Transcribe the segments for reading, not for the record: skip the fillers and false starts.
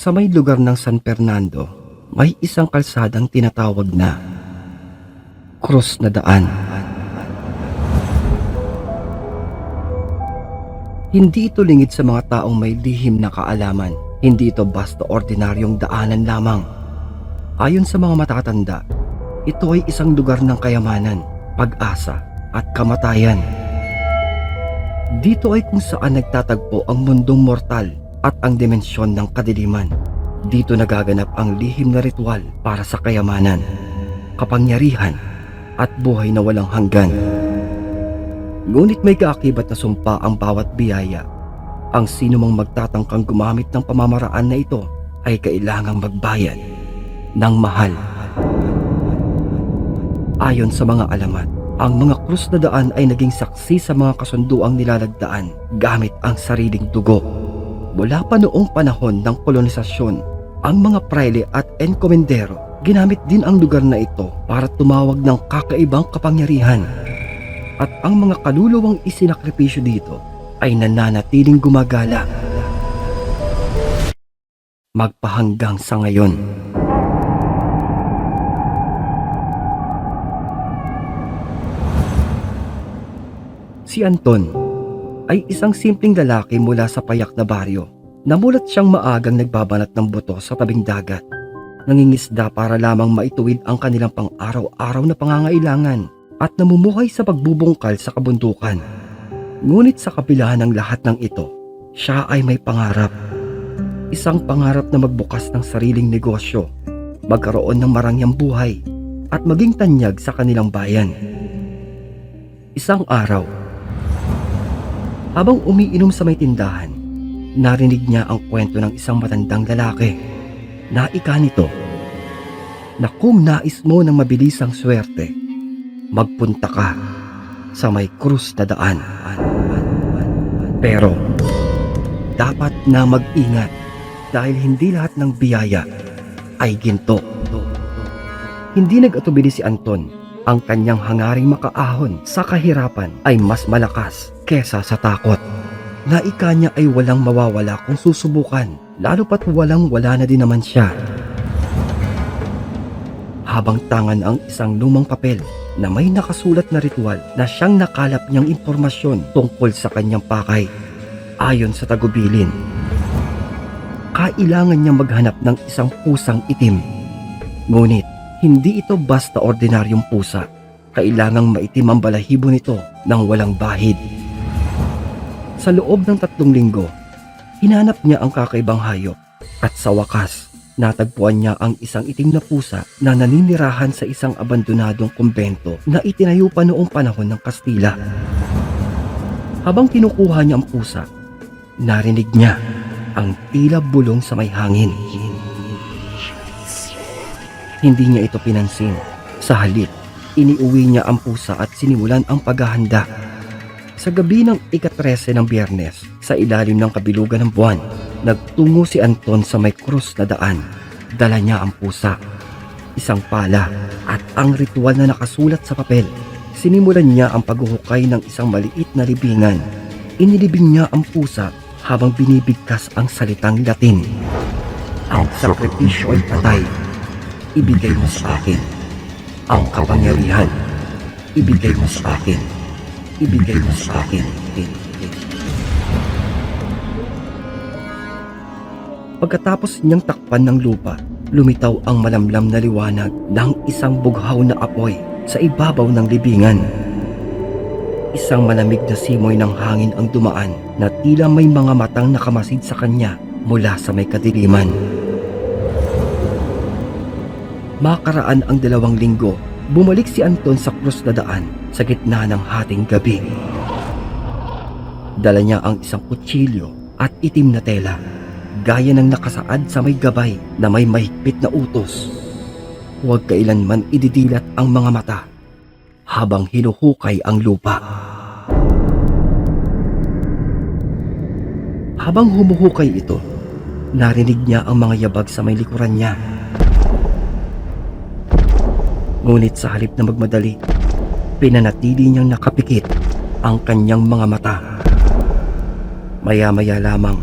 Sa may lugar ng San Fernando, may isang kalsadang tinatawag na Krus na Daan. Hindi ito lingid sa mga taong may lihim na kaalaman. Hindi ito basta ordinaryong daanan lamang. Ayon sa mga matatanda, ito ay isang lugar ng kayamanan, pag-asa at kamatayan. Dito ay kung saan nagtatagpo ang mundong mortal at ang dimensyon ng kadiliman. Dito nagaganap ang lihim na ritual para sa kayamanan, kapangyarihan at buhay na walang hanggan. Ngunit may kaakibat na sumpa ang bawat biyaya. Ang sino mang magtatangkang gumamit ng pamamaraan na ito ay kailangang magbayad ng mahal. Ayon sa mga alamat, ang mga krus na daan ay naging saksi sa mga kasunduang nilalagdaan gamit ang sariling dugo. Mula pa noong panahon ng kolonisasyon, ang mga praile at enkomendero ginamit din ang lugar na ito para tumawag ng kakaibang kapangyarihan. At ang mga kaluluwang isinakripisyo dito ay nananatiling gumagala magpahanggang sa ngayon. Si Anton ay isang simpleng lalaki mula sa payak na baryo. Namulat siyang maagang nagbabanat ng buto sa tabing dagat. Nangingisda para lamang maituwid ang kanilang pang-araw-araw na pangangailangan at namumuhay sa pagbubungkal sa kabundukan. Ngunit sa kabila ng lahat ng ito, siya ay may pangarap. Isang pangarap na magbukas ng sariling negosyo, magkaroon ng marangyang buhay at maging tanyag sa kanilang bayan. Isang araw, habang umiinom sa may tindahan, narinig niya ang kwento ng isang matandang lalaki. Naika nito na kung nais mo ng mabilisang swerte, magpunta ka sa may krus na daan. Pero dapat na mag-ingat dahil hindi lahat ng biyaya ay ginto. Hindi nag-atubili si Anton. Ang kanyang hangaring makaahon sa kahirapan ay mas malakas kesa sa takot. Naika niya ay walang mawawala kung susubukan, lalo pat walang-wala na din naman siya. Habang tangan ang isang lumang papel na may nakasulat na ritual na siyang nakalap niyang impormasyon tungkol sa kanyang pakay. Ayon sa tagubilin, kailangan niyang maghanap ng isang pusang itim. Ngunit hindi ito basta ordinaryong pusa. Kailangang maitim ang balahibo nito ng walang bahid. Sa loob ng 3 linggo, hinanap niya ang kakaibang hayop at sa wakas, natagpuan niya ang isang itim na pusa na naninirahan sa isang abandonadong kumbento na itinayo pa noong panahon ng Kastila. Habang kinukuha niya ang pusa, narinig niya ang tila bulong sa may hangin. Hindi niya ito pinansin. Sa halip, iniuwi niya ang pusa at sinimulan ang paghahanda. Sa gabi ng ika-13 ng Biyernes, sa ilalim ng kabilugan ng buwan, nagtungo si Anton sa may krus na daan. Dala niya ang pusa, isang pala at ang ritual na nakasulat sa papel. Sinimulan niya ang paghuhukay ng isang maliit na libingan. Inilibing niya ang pusa habang binibigkas ang salitang Latin. Ang sakripisyo ay patay. Ibigay mo sa akin ang kapangyarihan. Ibigay mo sa akin. Ibigay mo sa akin. Pagkatapos niyang takpan ng lupa, lumitaw ang malamlam na liwanag ng isang bughaw na apoy sa ibabaw ng libingan. Isang malamig na simoy ng hangin ang dumaan na tila may mga matang nakamasid sa kanya mula sa may kadiliman. Makaraan ang 2 linggo, bumalik si Anton sa krus na daan sa gitna ng hating gabi. Dala niya ang isang kutsilyo at itim na tela, gaya ng nakasaad sa may gabay na may mahigpit na utos. Huwag kailanman ididilat ang mga mata habang hinuhukay ang lupa. Habang humuhukay ito, narinig niya ang mga yabag sa may likuran niya. Ngunit sa halip na magmadali, pinanatili niyang nakapikit ang kanyang mga mata. Maya-maya lamang,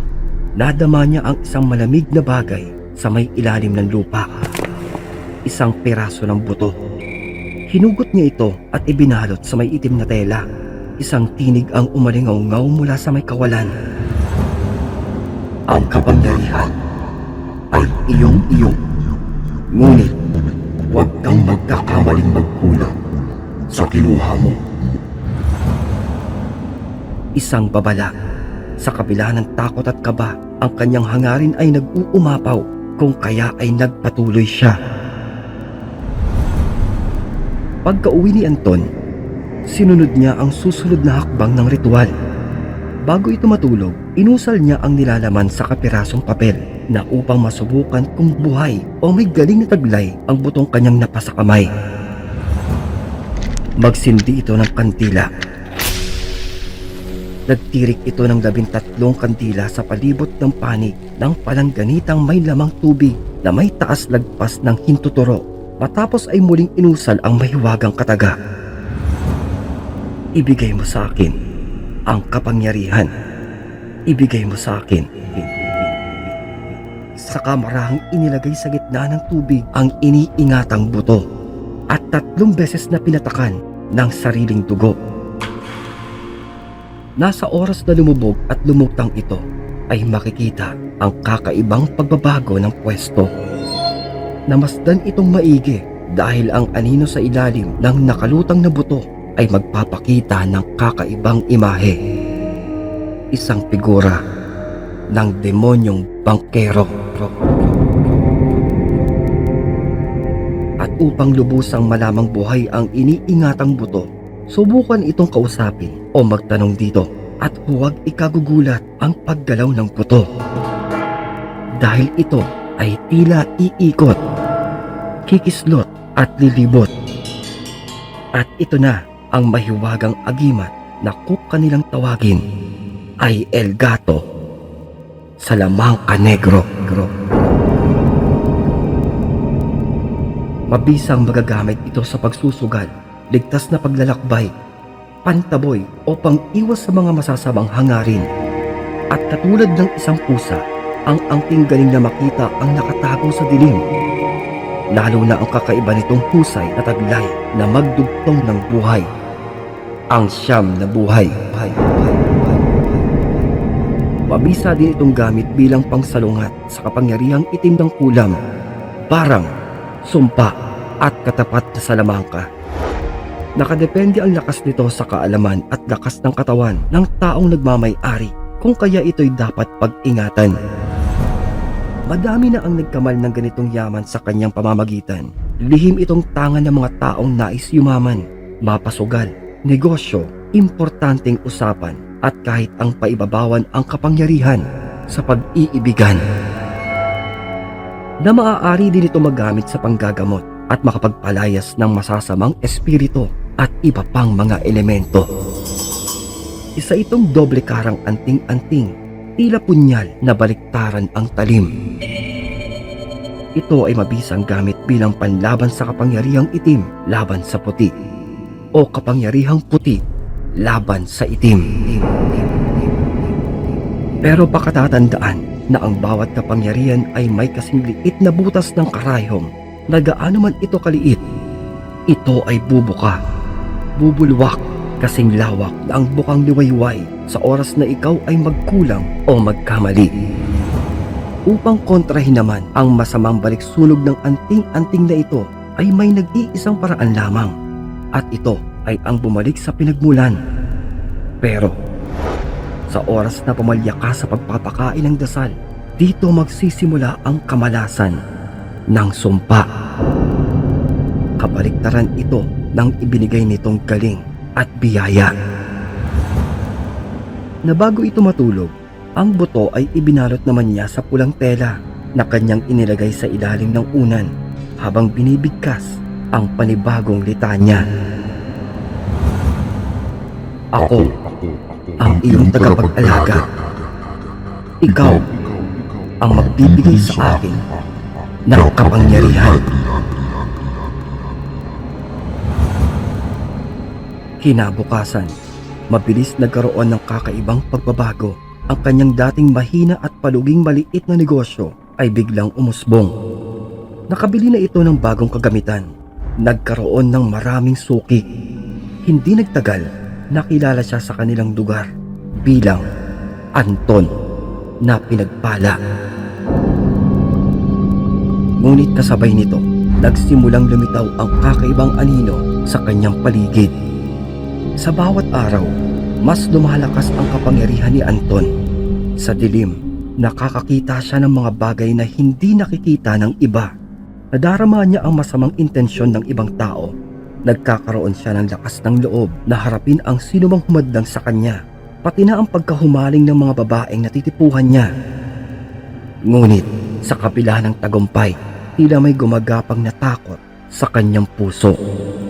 nadama niya ang isang malamig na bagay sa may ilalim ng lupa. Isang piraso ng buto. Hinugot niya ito at ibinalot sa may itim na tela. Isang tinig ang umalingaw-ngaw mula sa may kawalan. Ang kapangyarihan ay iyong-iyo. Ngunit huwag kang magkakamaling magkulang sa kinuha mo. Isang babala. Sa kabila ng takot at kaba, ang kanyang hangarin ay nag-uumapaw, kung kaya ay nagpatuloy siya. Pagka-uwi ni Anton, sinunod niya ang susunod na hakbang ng ritual. Bago ito matulog, inusal niya ang nilalaman sa kapirasong papel na upang masubukan kung buhay o may galing na taglay ang butong kanyang napasakamay. Magsindi ito ng kandila. Nagtirik ito ng 13 kandila sa palibot ng panig ng palangganitang may lamang tubig na may taas lagpas ng hintuturo. Matapos ay muling inusal ang mahiwagang kataga. Ibigay mo sa akin ang kapangyarihan. Ibigay mo sa akin. Saka marahang inilagay sa gitna ng tubig ang iniingatang buto at 3 beses na pinatakan ng sariling dugo. Nasa oras na lumubog at lumutang ito ay makikita ang kakaibang pagbabago ng pwesto. Namasdan itong maigi dahil ang anino sa ilalim ng nakalutang na buto ay magpapakita ng kakaibang imahe. Isang figura ng demonyong bangkero. At upang lubusang malamang buhay ang iniingatang buto, subukan itong kausapin o magtanong dito at huwag ikagugulat ang paggalaw ng buto. Dahil ito ay tila iikot, kikislot at lilibot. At ito na ang mahiwagang agimat na kung kanilang tawagin ay El Gato Salamanca Negro. Mabisang magagamit ito sa pagsusugal, ligtas na paglalakbay, pantaboy o pang-iwas sa mga masasamang hangarin. At katulad ng isang pusa, ang angking galing na makita ang nakatago sa dilim. Lalo na ang kakaiba nitong husay na taglay na magdugtong ng buhay. Ang siyam na buhay. Mabisa din itong gamit bilang pangsalungat sa kapangyarihang itim ng kulam, barang, sumpa at katapat na salamangka. Nakadepende ang lakas nito sa kaalaman at lakas ng katawan ng taong nagmamay-ari, kung kaya ito'y dapat pag-ingatan. Madami na ang nagkamal ng ganitong yaman sa kanyang pamamagitan. Lihim itong tangan ng mga taong nais yumaman, mapasugal, negosyo, importanteng usapan, at kahit ang paibabawan ang kapangyarihan sa pag-iibigan. Na maaari din ito magamit sa panggagamot at makapagpalayas ng masasamang espiritu at iba pang mga elemento. Isa itong doble karang anting-anting, tila punyal na baliktaran ang talim. Ito ay mabisang gamit bilang panlaban sa kapangyarihang itim laban sa puti, o kapangyarihang puti laban sa itim. Pero pakatatandaan na ang bawat kapangyarihan ay may kasing liit na butas ng karayom na gaano man ito kaliit, ito ay bubuka, bubulwak, kasing lawak na ang bukang liwayway sa oras na ikaw ay magkulang o magkamali. Upang kontrahin naman ang masamang baliksunog ng anting-anting na ito ay may nag-iisang paraan lamang, at ito ay ang bumalik sa pinagmulan. Pero sa oras na pumalya ka sa pagpapakain ng dasal, dito magsisimula ang kamalasan ng sumpa. Kabaliktaran ito ng ibinigay nitong galing at biyaya. Na bago ito matulog, ang buto ay ibinalot naman niya sa pulang tela na kanyang inilagay sa ilalim ng unan habang binibigkas ang panibagong litanya. Ako ang iyong tagapag-alaga. Ikaw ang magbibigay sa akin ng kapangyarihan. Kinabukasan, mabilis nagkaroon ng kakaibang pagbabago ang kanyang dating mahina at paluging maliit na negosyo ay biglang umusbong. Nakabili na ito ng bagong kagamitan. Nagkaroon ng maraming suki. Hindi nagtagal, nakilala siya sa kanilang lugar bilang Anton na pinagpala. Ngunit kasabay nito, nagsimulang lumitaw ang kakaibang anino sa kanyang paligid. Sa bawat araw, mas lumalakas ang kapangyarihan ni Anton. Sa dilim, nakakakita siya ng mga bagay na hindi nakikita ng iba. Nadarama niya ang masamang intensyon ng ibang tao. Nagkakaroon siya ng lakas ng loob na harapin ang sinumang humadlang sa kanya, pati na ang pagkahumaling ng mga babaeng natitipuhan niya. Ngunit sa kabila ng tagumpay, tila may gumagapang na takot sa kanyang puso.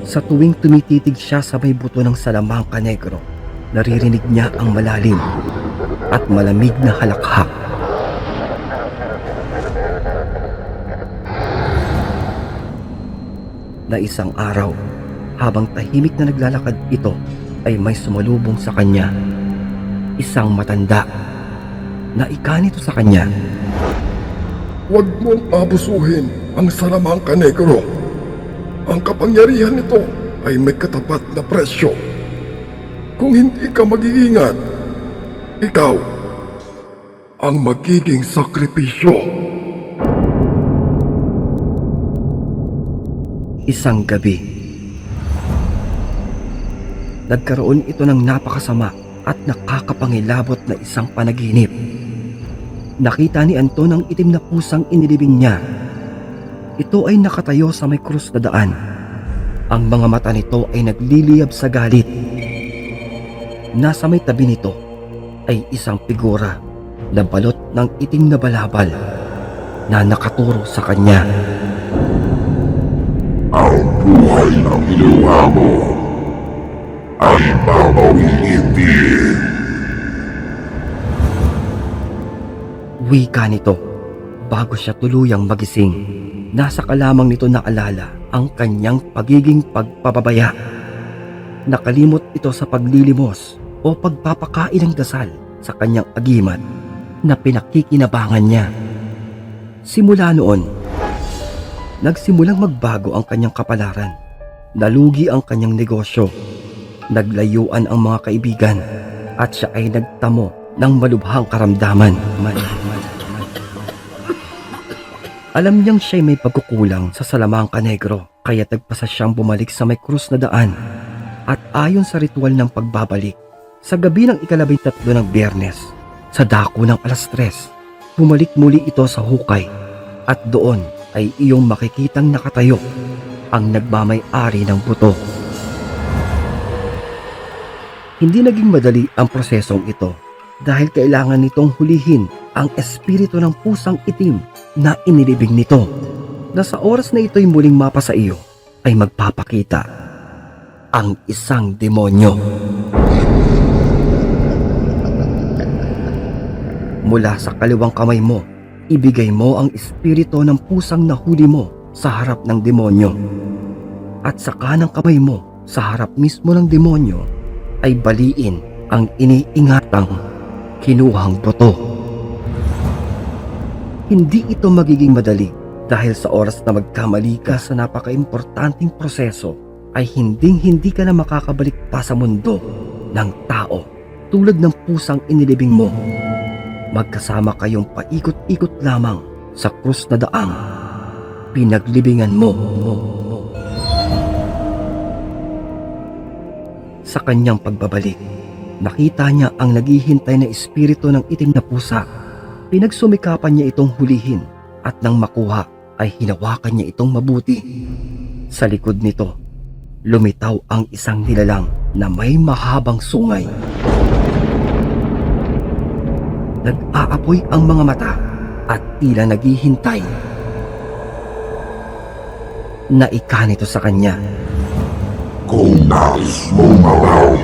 Sa tuwing tumititig siya sa may buto ng Salamangka Negro, naririnig niya ang malalim at malamig na halakhak. Na isang araw, habang tahimik na naglalakad ito, ay may sumalubong sa kanya. Isang matanda. Naika nito sa kanya. Huwag mong abusuhin ang Salamangka Negro. Ang kapangyarihan nito ay may katapat na presyo. Kung hindi ka mag-iingat, ikaw ang magiging sakripisyo. Isang gabi, nagkaroon ito ng napakasama at nakakapangilabot na isang panaginip. Nakita ni Anton ang itim na pusang inilibing niya. Ito ay nakatayo sa may krus na daan. Ang mga mata nito ay nagliliyab sa galit. Nasa may tabi nito ay isang figura na balot ng itim na balabal na nakaturo sa kanya. Ang buhay ng ginawa mo ay babawiin. Wika nito bago siya tuluyang magising. Nasa kalamang nito naalala ang kanyang pagiging pagpapabaya. Nakalimot ito sa paglilimos o pagpapakain ng dasal sa kanyang agimat na pinakikinabangan niya. Simula noon, nagsimulang magbago ang kanyang kapalaran. Nalugi ang kanyang negosyo. Naglayuan ang mga kaibigan at siya ay nagtamo ng malubhang karamdaman. Alam niyang siya'y may pagkukulang sa Salamangka Negro, kaya nagpasa siyang bumalik sa may krus na daan. At ayon sa ritual ng pagbabalik, sa gabi ng ika-13 ng Biyernes, sa dako ng 3:00, bumalik muli ito sa hukay. At doon ay iyong makikitang nakatayo ang nagmamay-ari ng buto. Hindi naging madali ang prosesong ito dahil kailangan nitong hulihin ang espiritu ng pusang itim na inilibing nito, na sa oras na ito'y muling mapa sa iyo ay magpapakita ang isang demonyo. Mula sa kaliwang kamay mo, ibigay mo ang espiritu ng pusang nahuli mo sa harap ng demonyo. At sa kanang kamay mo, sa harap mismo ng demonyo, ay baliin ang iniingatang kinuhang buto. Hindi ito magiging madali dahil sa oras na magkamali ka sa napaka-importanting proseso ay hindi ka na makakabalik pa sa mundo ng tao tulad ng pusang inilibing mo. Magkasama kayong paikot-ikot lamang sa krus na daang pinaglibingan mo. Sa kanyang pagbabalik, nakita niya ang naghihintay na espiritu ng itim na pusa. Pinagsumikapan niya itong hulihin at nang makuha ay hinawakan niya itong mabuti. Sa likod nito, lumitaw ang isang nilalang na may mahabang sungay. Nag-aapoy ang mga mata at tila naghihintay. Naika nito sa kanya. Kung nais mong mabawi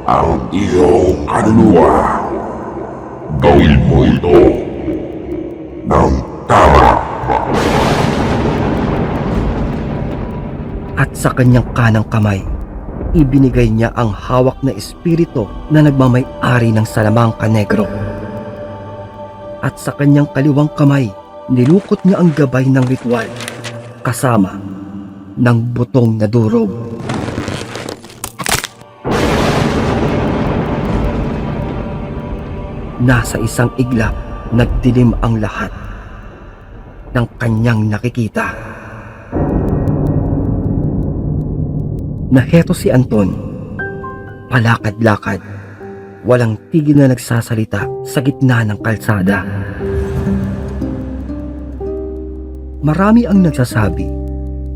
ang iyong kaluluwa, gawin mo ito ng tama. At sa kanyang kanang kamay, ibinigay niya ang hawak na espiritu na nagmamay-ari ng Salamangka Negro. At sa kanyang kaliwang kamay, nilukot niya ang gabay ng ritual, kasama ng butong na durog. Nasa isang iglap, nagdilim ang lahat ng kanyang nakikita. Na heto si Anton, palakad-lakad, walang tigil na nagsasalita sa gitna ng kalsada. Marami ang nagsasabi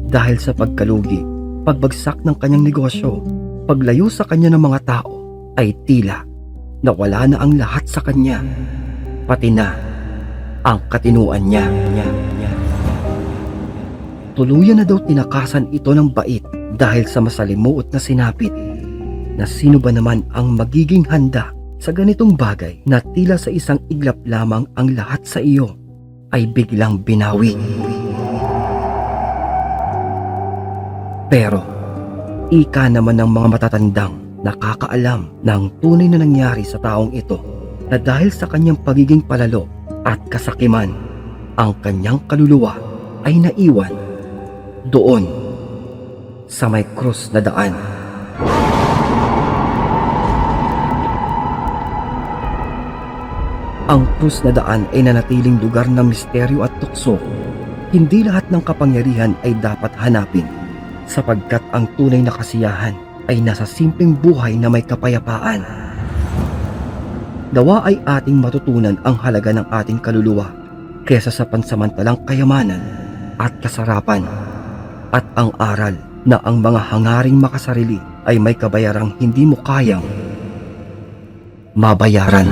dahil sa pagkalugi, pagbagsak ng kanyang negosyo, paglayo sa kanya ng mga tao, ay tila nawala na ang lahat sa kanya, pati na ang katinuan niya. Tuluyan na daw tinakasan ito ng bait dahil sa masalimuot na sinapit na sino ba naman ang magiging handa sa ganitong bagay na tila sa isang iglap lamang ang lahat sa iyo ay biglang binawi. Pero ika naman ng mga matatandang nakakaalam ng tunay na nangyari sa taong ito na dahil sa kanyang pagiging palalo at kasakiman, ang kanyang kaluluwa ay naiwan doon sa may krus na daan. Ang krus na daan ay nanatiling lugar ng misteryo at tukso. Hindi lahat ng kapangyarihan ay dapat hanapin, sapagkat ang tunay na kasiyahan ay nasa simpleng buhay na may kapayapaan. Nawa ay ating matutunan ang halaga ng ating kaluluwa kesa sa pansamantalang kayamanan at kasarapan, at ang aral na ang mga hangaring makasarili ay may kabayarang hindi mo kayang mabayaran.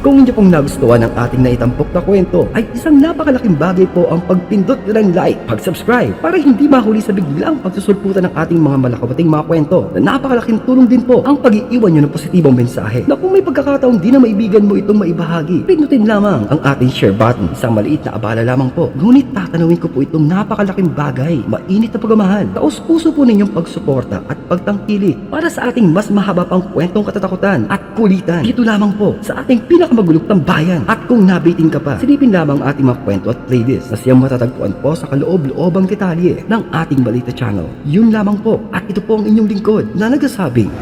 Kung inyo pong nagustuhan ang ating naitampok na kwento, ay isang napakalaking bagay po ang pagpindot ng like, pag-subscribe para hindi mahuli sa biglang pagsusulputan ng ating mga malakabating mga kwento. Na napakalaking tulong din po ang pag-iiwan nyo ng positibong mensahe na kung may pagkakataong di na maibigan mo itong maibahagi, pindutin lamang ang ating share button. Isang maliit na abala lamang po. Ngunit tatanungin ko po itong napakalaking bagay, mainit na pagmamahal. Taos-puso po ninyong pagsuporta at pagtangkilik para sa ating mas mahaba pang kwentong katatakutan at kulitan. Dito lamang po sa ating pinakamagulog tambayan. At kung nabitin ka pa, silipin lamang ating mga kwento at playlist na siyang matatagpuan po sa kaloob-loobang detalye ng ating Balita Channel. Yun lamang po. At ito po ang inyong lingkod na nagsasabing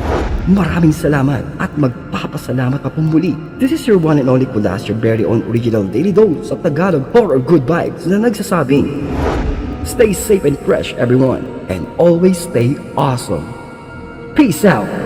maraming salamat at magpapasalamat pa pong muli. This is your one and only Kulas, your very own original daily dose of Tagalog horror good vibes na nagsasabing stay safe and fresh everyone, and always stay awesome. Peace out!